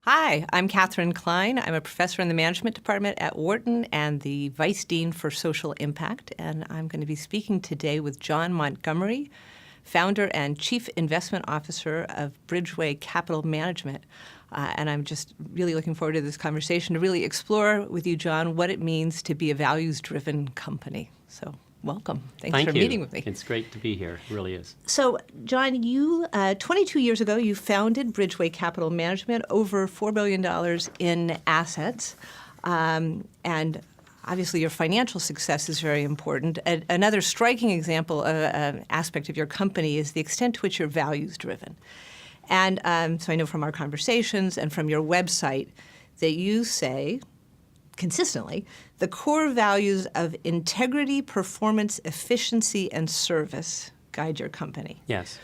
Hi, I'm Catherine Klein. I'm a professor in the management department at Wharton and the vice dean for social impact. And I'm going to be speaking today with John Montgomery, founder and chief investment officer of Bridgeway Capital Management. And I'm just really looking forward to this conversation to really explore with you, John, what it means to be a values-driven company. So welcome. Thanks for meeting with me. It's great to be here. It really is. So, John, you 22 years ago, you founded Bridgeway Capital Management, over $4 billion in assets. And obviously, your financial success is very important. Another striking example of an aspect of your company is the extent to which you're values-driven. And so I know from our conversations and from your website that you say, consistently, the core values of integrity, performance, efficiency, and service guide your company. Yes.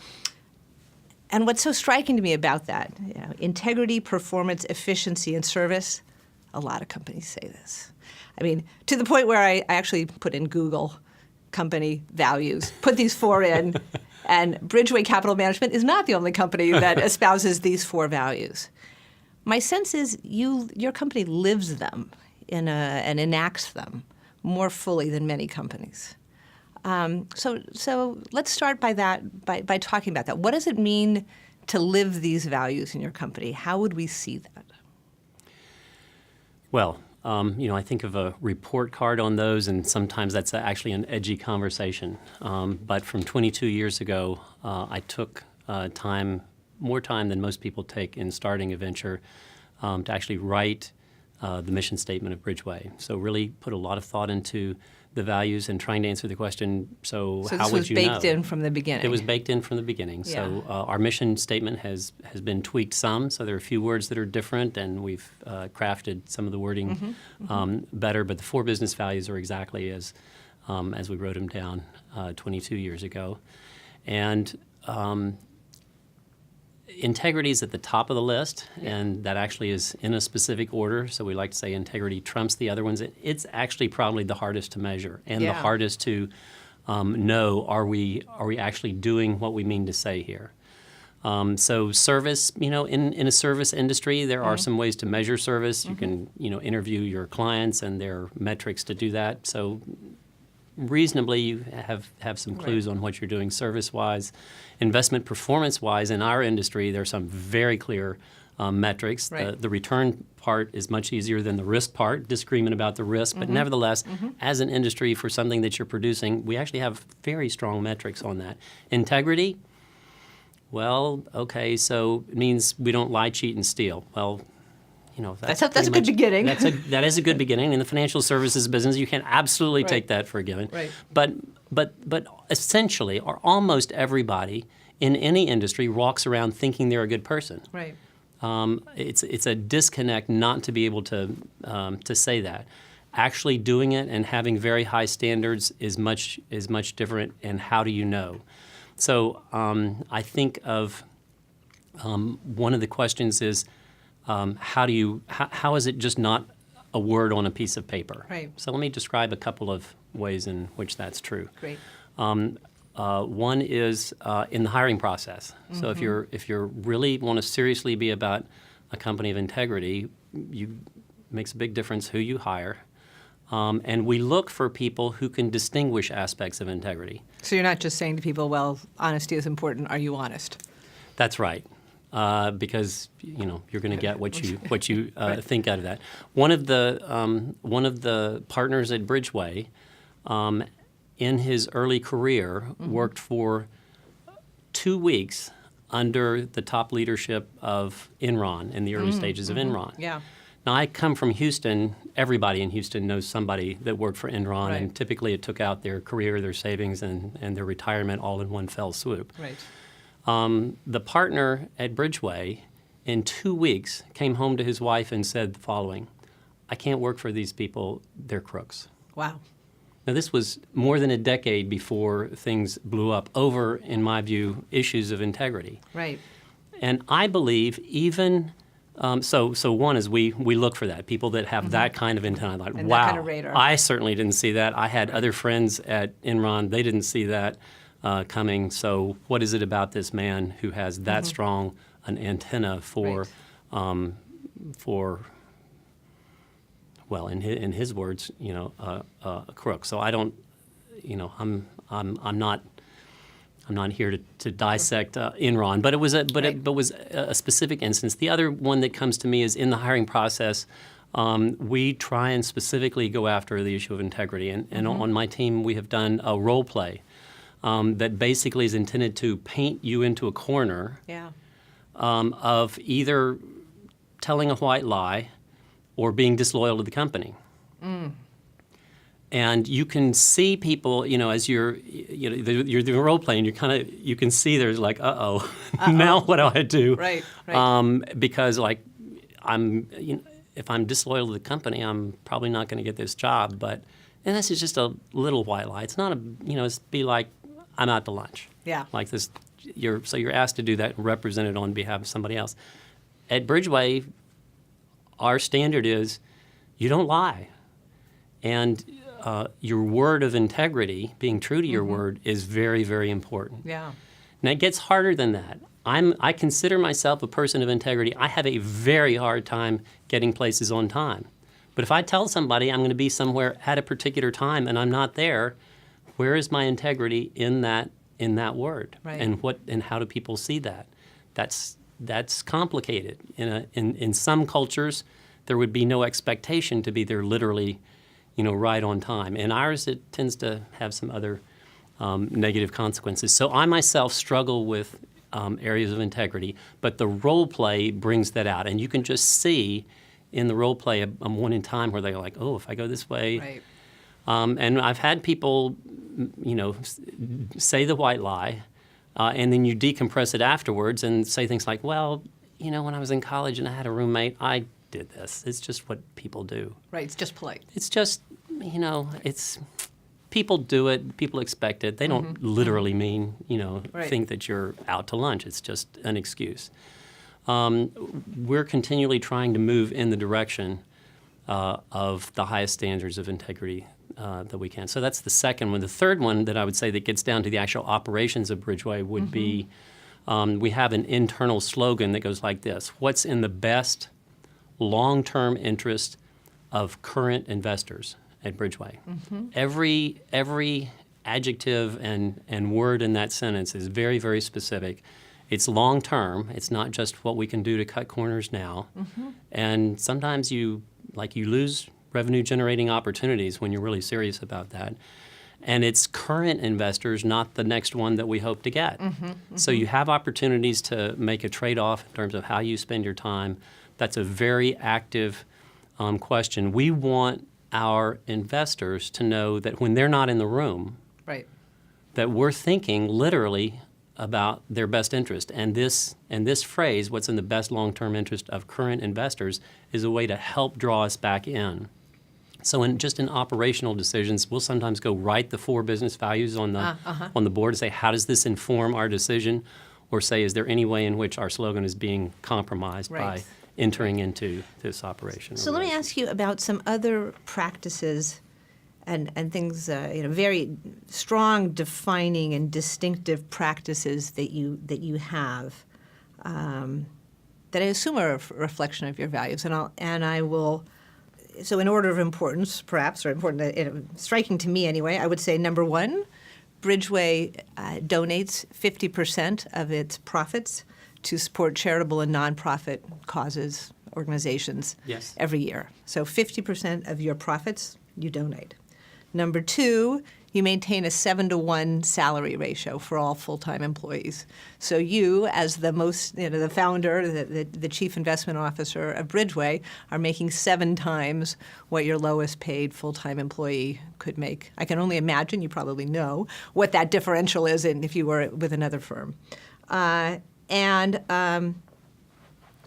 And what's so striking to me about that, integrity, performance, efficiency, and service, a lot of companies say this. I mean, to the point where I actually put in Google company values, put these four in, and Bridgeway Capital Management is not the only company that espouses these four values. My sense is your company lives them and enacts them more fully than many companies. So let's start by talking about that. What does it mean to live these values in your company? How would we see that? Well, I think of a report card on those, and sometimes that's actually an edgy conversation. But from 22 years ago, I took more time than most people take in starting a venture to actually write the mission statement of Bridgeway. So really put a lot of thought into the values and trying to answer the question, so how would you know? So this was baked in from the beginning. It was baked in from the beginning. Yeah. So our mission statement has been tweaked some, so there are a few words that are different, and we've crafted some of the wording better, but the four business values are exactly as we wrote them down 22 years ago. And integrity is at the top of the list, and that actually is in a specific order. So we like to say integrity trumps the other ones. It's actually probably the hardest to measure and the hardest to know, are we actually doing what we mean to say here? So service, in a service industry, there are some ways to measure service. You can, interview your clients, and there are metrics to do that. So reasonably, you have some clues on what you're doing service-wise. Investment performance-wise, in our industry, there are some very clear metrics. The return part is much easier than the risk part, disagreement about the risk. But nevertheless, as an industry for something that you're producing, we actually have very strong metrics on that. Integrity, well, okay, so it means we don't lie, cheat, and steal. Well, that's a good beginning. That is a good beginning. In the financial services business, you can absolutely take that for a given. Right. But essentially, or almost everybody in any industry walks around thinking they're a good person. Right. It's a disconnect not to be able to say that. Actually doing it and having very high standards is much different. And how do you know? So I think of one of the questions is, how is it just not a word on a piece of paper? Right. So let me describe a couple of ways in which that's true. Great. One is in the hiring process. So if you really want to seriously be about a company of integrity, makes a big difference who you hire. And we look for people who can distinguish aspects of integrity. So you're not just saying to people, well, honesty is important. Are you honest? That's right. Because you're going to get what you think out of that. One of the partners at Bridgeway, in his early career, worked for 2 weeks under the top leadership of Enron in the early stages of Enron. Yeah. Now I come from Houston. Everybody in Houston knows somebody that worked for Enron, and typically it took out their career, their savings, and their retirement all in one fell swoop. Right. The partner at Bridgeway, in 2 weeks, came home to his wife and said the following: "I can't work for these people, they're crooks." Wow. Now this was more than a decade before things blew up over, in my view, issues of integrity. Right. And I believe even, so one is we look for that, people that have that kind of intent. Like, and wow, that kind of radar. I certainly didn't see that. I had other friends at Enron, they didn't see that coming. So what is it about this man who has that strong an antenna for well, in his words, a crook. So I don't, I'm not here to dissect Enron, but it was a specific instance. The other one that comes to me is in the hiring process. We try and specifically go after the issue of integrity, and on my team we have done a role play that basically is intended to paint you into a corner of either telling a white lie or being disloyal to the company. And you can see people, as you're doing role playing, you can see there's like, now what do I do? Right. Because like if I'm disloyal to the company, I'm probably not going to get this job. And this is just a little white lie. It's not it's be like, I'm out to lunch. Yeah. Like this, you're asked to do that and represent it on behalf of somebody else. At Bridgeway, our standard is you don't lie. And your word of integrity, being true to your word, is very, very important. Yeah. Now, it gets harder than that. I consider myself a person of integrity. I have a very hard time getting places on time. But if I tell somebody I'm going to be somewhere at a particular time and I'm not there, where is my integrity in that word? Right. And how do people see that? That's complicated. In some cultures, there would be no expectation to be there literally, right on time. In ours, it tends to have some other negative consequences. So I myself struggle with areas of integrity, but the role play brings that out. And you can just see in the role play a one in time where they're like, oh, if I go this way. Right. And I've had people, say the white lie, and then you decompress it afterwards and say things like, well, when I was in college and I had a roommate, I did this. It's just what people do. Right. It's just polite. It's just, it's people do it. People expect it. They don't literally mean, think that you're out to lunch. It's just an excuse. We're continually trying to move in the direction of the highest standards of integrity that we can. So that's the second one. The third one that I would say that gets down to the actual operations of Bridgeway would be, we have an internal slogan that goes like this: what's in the best long-term interest of current investors at Bridgeway? Every adjective and word in that sentence is very, very specific. It's long-term. It's not just what we can do to cut corners now. And sometimes you lose revenue-generating opportunities when you're really serious about that. And it's current investors, not the next one that we hope to get. So you have opportunities to make a trade-off in terms of how you spend your time. That's a very active question. We want our investors to know that when they're not in the room, Right. that we're thinking literally about their best interest. And this phrase, what's in the best long-term interest of current investors, is a way to help draw us back in. So in operational decisions, we'll sometimes go write the 4 business values on the board and say, how does this inform our decision? Or say, is there any way in which our slogan is being compromised by entering into this operation? So let me ask you about some other practices and things, very strong, defining, and distinctive practices that you have that I assume are a reflection of your values, and I will. So in order of importance, perhaps, or important, striking to me anyway, I would say number 1, Bridgeway donates 50% of its profits to support charitable and nonprofit causes, organizations, every year. So 50% of your profits you donate. Number 2, you maintain a 7-to-1 salary ratio for all full-time employees. So you, as the the founder, the chief investment officer of Bridgeway, are making 7 times what your lowest paid full-time employee could make. I can only imagine, you probably know, what that differential is if you were with another firm.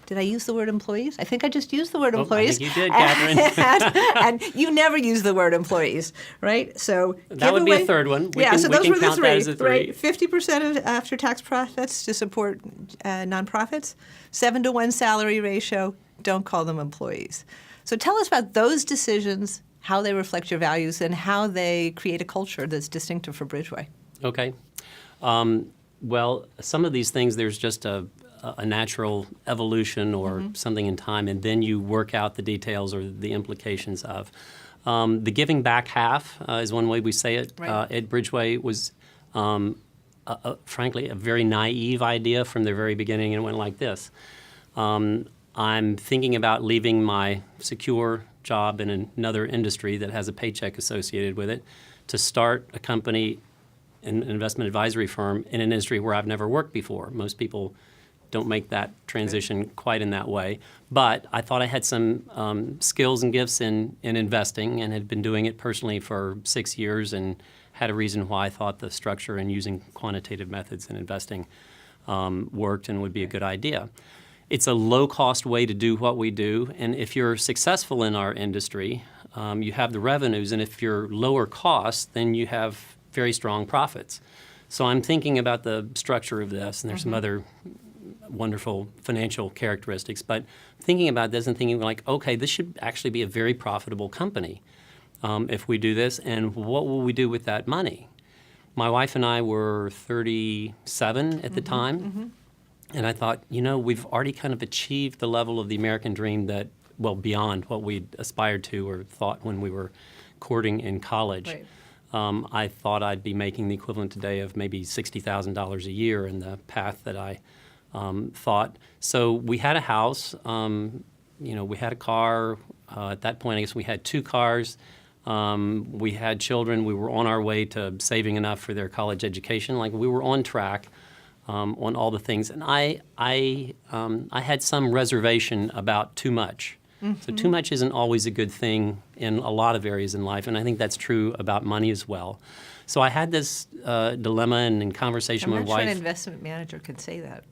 Did I use the word employees? I think I just used the word employees. I think you did, Catherine. and you never use the word employees, right? So that would be a third one. So those were the 3. That as a 3. Right? 50% of after-tax profits to support nonprofits, 7-to-1 salary ratio. Don't call them employees. So tell us about those decisions, how they reflect your values, and how they create a culture that's distinctive for Bridgeway. Okay. Well, some of these things, there's just a a natural evolution or something in time, and then you work out the details or the implications of. The giving back half is one way we say it. Right. At Bridgeway was, frankly, a very naive idea from the very beginning, and it went like this. I'm thinking about leaving my secure job in another industry that has a paycheck associated with it to start a company, an investment advisory firm, in an industry where I've never worked before. Most people don't make that transition quite in that way. But I thought I had some skills and gifts in investing and had been doing it personally for 6 years and had a reason why I thought the structure and using quantitative methods in investing worked and would be a good idea. It's a low-cost way to do what we do, and if you're successful in our industry, you have the revenues, and if you're lower cost, then you have very strong profits. So I'm thinking about the structure of this, and there's some other wonderful financial characteristics, but thinking about this and thinking like, okay, this should actually be a very profitable company if we do this, and what will we do with that money? My wife and I were 37 at the time. And I thought, we've already kind of achieved the level of the American dream that, well, beyond what we'd aspired to or thought when we were courting in college. Right. I thought I'd be making the equivalent today of maybe $60,000 a year in the path that I thought. So we had a house, we had a car. At that point, I guess we had 2 cars. We had children. We were on our way to saving enough for their college education. Like, we were on track. On all the things, and I had some reservation about too much. So too much isn't always a good thing in a lot of areas in life, and I think that's true about money as well. So I had this dilemma, and in conversation with my I'm not sure wife, an investment manager can say that,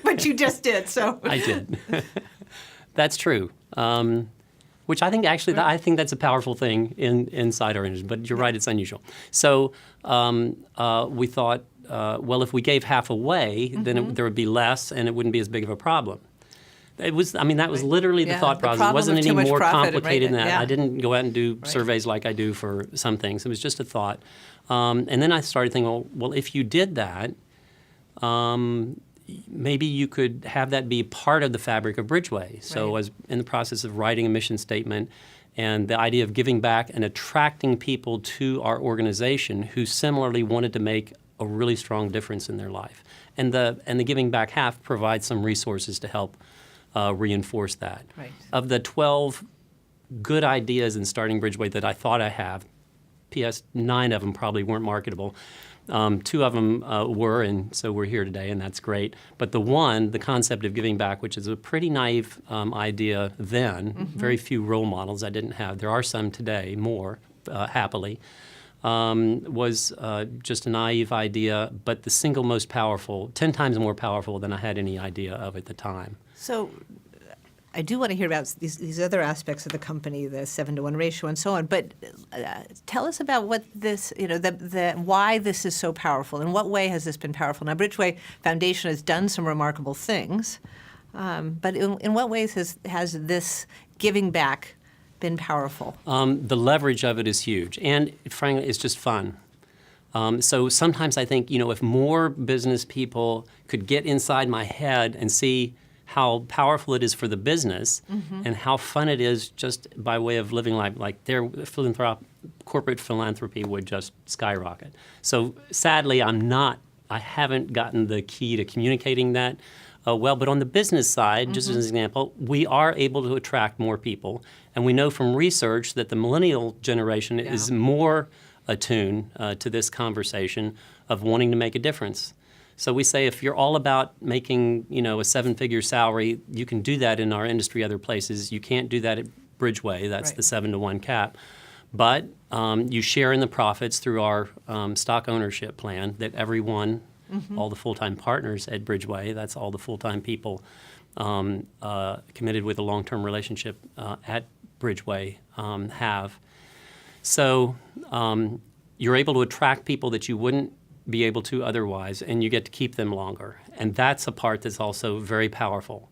but you just did. So I did. That's true. Which I think actually, I think that's a powerful thing inside our industry. But you're right, it's unusual. So we thought, well, if we gave half away, then there would be less, and it wouldn't be as big of a problem. It was, that was literally the thought process. It wasn't any more complicated than that. Yeah. I didn't go out and do surveys like I do for some things. It was just a thought. And then I started thinking, well, if you did that, maybe you could have that be part of the fabric of Bridgeway. So I was in the process of writing a mission statement, and the idea of giving back and attracting people to our organization who similarly wanted to make a really strong difference in their life. And the giving back half provides some resources to help reinforce that. Right. Of the 12 good ideas in starting Bridgeway that I thought I have, P.S. 9 of them probably weren't marketable. 2 of them were, and so we're here today, and that's great. But the concept of giving back, which is a pretty naive idea then, very few role models I didn't have. There are some today, more, happily. Was just a naive idea, but the single most powerful, 10 times more powerful than I had any idea of at the time. So I do want to hear about these other aspects of the company, the 7-to-1 ratio and so on, but tell us about what this, why this is so powerful. In what way has this been powerful? Now, Bridgeway Foundation has done some remarkable things, but in what ways has this giving back been powerful? The leverage of it is huge, and frankly, it's just fun. So sometimes I think, if more business people could get inside my head and see how powerful it is for the business and how fun it is just by way of living life, like their corporate philanthropy would just skyrocket. So sadly, I haven't gotten the key to communicating that well, but on the business side, just as an example, we are able to attract more people, and we know from research that the millennial generation is more attuned to this conversation of wanting to make a difference. So we say if you're all about making, a 7-figure salary, you can do that in our industry other places. You can't do that at Bridgeway. That's the 7-to-1 cap. But you share in the profits through our stock ownership plan that everyone, all the full-time partners at Bridgeway, that's all the full-time people committed with a long-term relationship at Bridgeway have. So you're able to attract people that you wouldn't be able to otherwise, and you get to keep them longer. And that's a part that's also very powerful.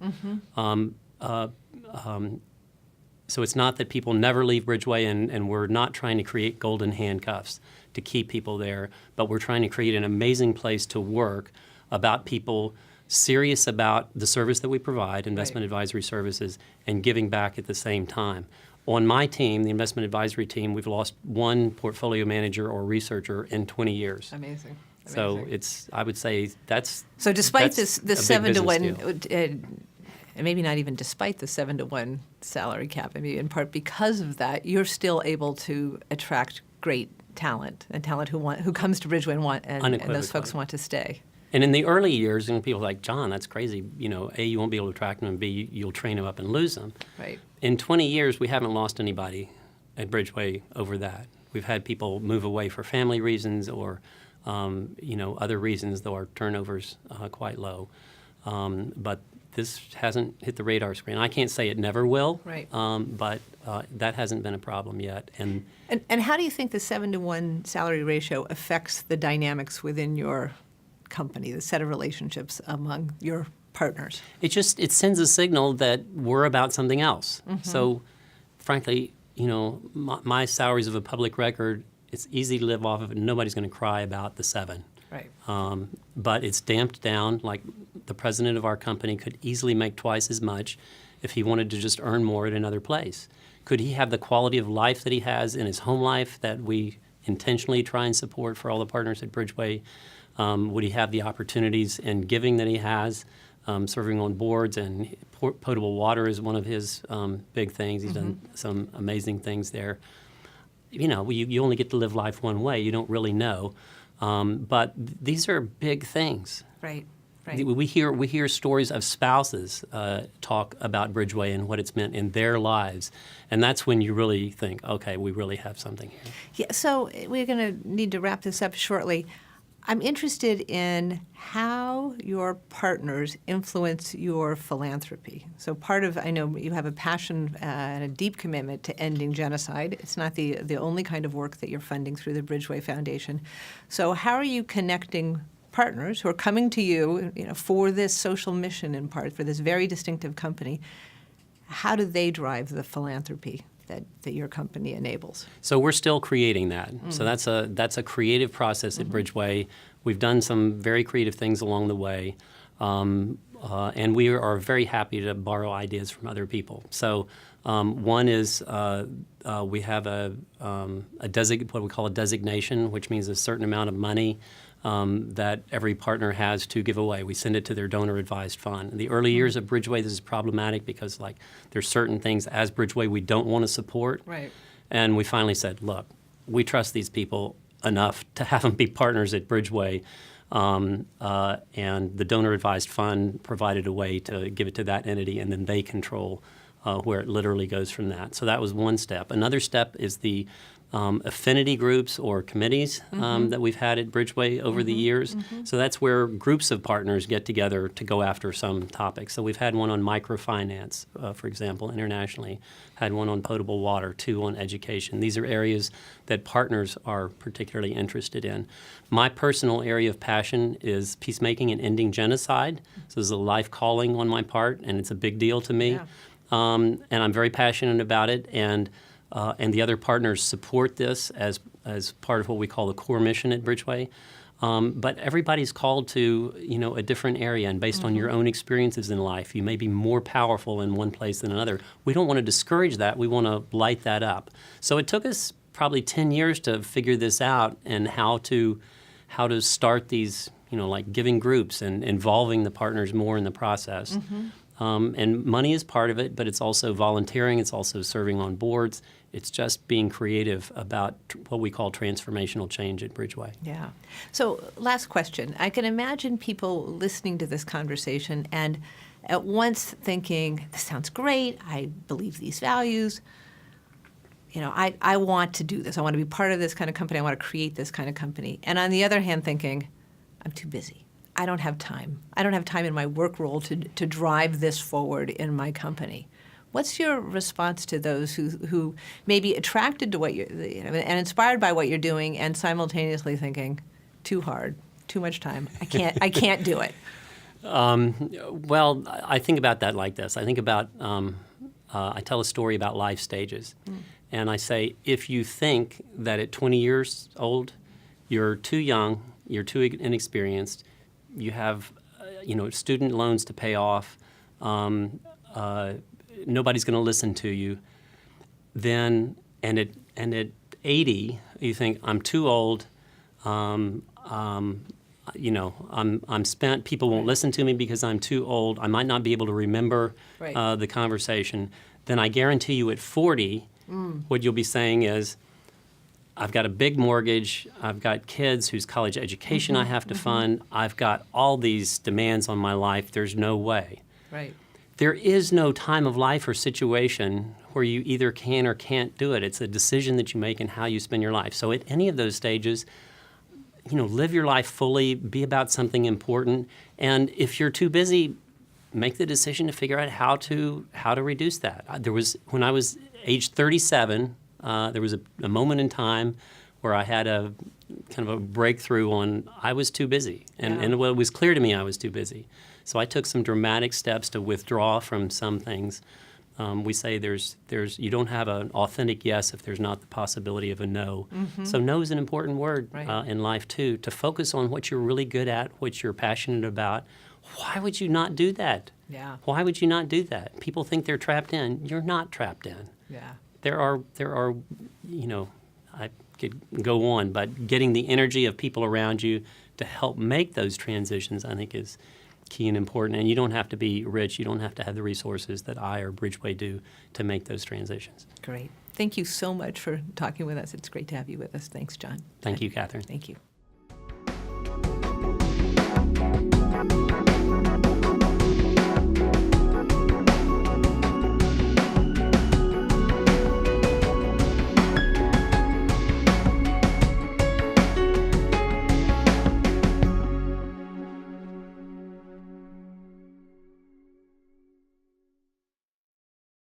So it's not that people never leave Bridgeway, and we're not trying to create golden handcuffs to keep people there, but we're trying to create an amazing place to work about people serious about the service that we provide, investment advisory services, and giving back at the same time. On my team, the investment advisory team, we've lost one portfolio manager or researcher in 20 years. Amazing. So I would say that's so despite that's this a 7 to big 1, and maybe not even despite the 7 to 1 salary cap, maybe in part because of that, you're still able to attract great talent and talent who comes to Bridgeway and those folks want to stay. And in the early years, people are like, John, that's crazy. A, you won't be able to attract them, and B, you'll train them up and lose them. Right. In 20 years, we haven't lost anybody at Bridgeway over that. We've had people move away for family reasons or other reasons, though our turnover's quite low. But this hasn't hit the radar screen. I can't say it never will, right. But that hasn't been a problem yet. And how do you think the 7 to 1 salary ratio affects the dynamics within your company, the set of relationships among your partners? It sends a signal that we're about something else. Mm-hmm. So, frankly, my salaries of a public record, it's easy to live off of it. Nobody's going to cry about the 7. Right. But it's damped down. Like the president of our company could easily make twice as much if he wanted to just earn more at another place. Could he have the quality of life that he has in his home life that we intentionally try and support for all the partners at Bridgeway? Would he have the opportunities and giving that he has, serving on boards, and potable water is one of his big things. He's done some amazing things there. You only get to live life one way. You don't really know. But these are big things. Right. We hear stories of spouses talk about Bridgeway and what it's meant in their lives, and that's when you really think, okay, we really have something here. Yeah. So we're going to need to wrap this up shortly. I'm interested in how your partners influence your philanthropy. So I know you have a passion and a deep commitment to ending genocide. It's not the only kind of work that you're funding through the Bridgeway Foundation. So how are you connecting partners who are coming to you, for this social mission in part, for this very distinctive company? How do they drive the philanthropy that your company enables? So we're still creating that. So that's a creative process at Bridgeway. We've done some very creative things along the way, and we are very happy to borrow ideas from other people. So one is we have what we call a designation, which means a certain amount of money that every partner has to give away. We send it to their donor-advised fund. In the early years of Bridgeway, this is problematic because there's certain things as Bridgeway we don't want to support. Right. And we finally said, look, we trust these people enough to have them be partners at Bridgeway. And the donor-advised fund provided a way to give it to that entity, and then they control where it literally goes from that. So that was one step. Another step is the affinity groups or committees that we've had at Bridgeway over the years. So that's where groups of partners get together to go after some topics. So we've had one on microfinance, for example, internationally, had one on potable water, 2 on education. These are areas that partners are particularly interested in. My personal area of passion is peacemaking and ending genocide. So this is a life calling on my part, and it's a big deal to me. Yeah. And I'm very passionate about it. And the other partners support this as part of what we call the core mission at Bridgeway. But everybody's called to a different area, and based on your own experiences in life, you may be more powerful in one place than another. We don't want to discourage that. We want to light that up. So it took us probably 10 years to figure this out and how to start these giving groups and involving the partners more in the process. And money is part of it, but it's also volunteering. It's also serving on boards. It's just being creative about what we call transformational change at Bridgeway. Yeah. So last question. I can imagine people listening to this conversation and at once thinking, this sounds great. I believe these values. I want to do this. I want to be part of this kind of company. I want to create this kind of company. And on the other hand, thinking, I'm too busy. I don't have time. I don't have time in my work role to drive this forward in my company. What's your response to those who may be attracted to what you're, and inspired by what you're doing, and simultaneously thinking, too hard, too much time. I can't do it. Well, I think about that like this. I think about I tell a story about life stages, and I say if you think that at 20 years old you're too young, you're too inexperienced, you have student loans to pay off, nobody's going to listen to you, then and at 80 you think I'm too old, I'm spent. People won't listen to me because I'm too old. I might not be able to remember the conversation. Then I guarantee you at 40, what you'll be saying is, I've got a big mortgage, I've got kids whose college education I have to fund, I've got all these demands on my life, there's no way. Right. There is no time of life or situation where you either can or can't do it. It's a decision that you make and how you spend your life. So at any of those stages, live your life fully, be about something important, and if you're too busy, make the decision to figure out how to reduce that. When I was age 37, there was a moment in time where I had a kind of a breakthrough on I was too busy, and it was clear to me I was too busy. So I took some dramatic steps to withdraw from some things. We say you don't have an authentic yes if there's not the possibility of a no. So no is an important word in life too. To focus on what you're really good at, what you're passionate about. Why would you not do that? Yeah. Why would you not do that? People think they're trapped in. You're not trapped in. Yeah. There are, I could go on, but getting the energy of people around you to help make those transitions, I think, is key and important. And you don't have to be rich. You don't have to have the resources that I or Bridgeway do to make those transitions. Great. Thank you so much for talking with us. It's great to have you with us. Thanks, John. Thank you, Catherine. Thank you.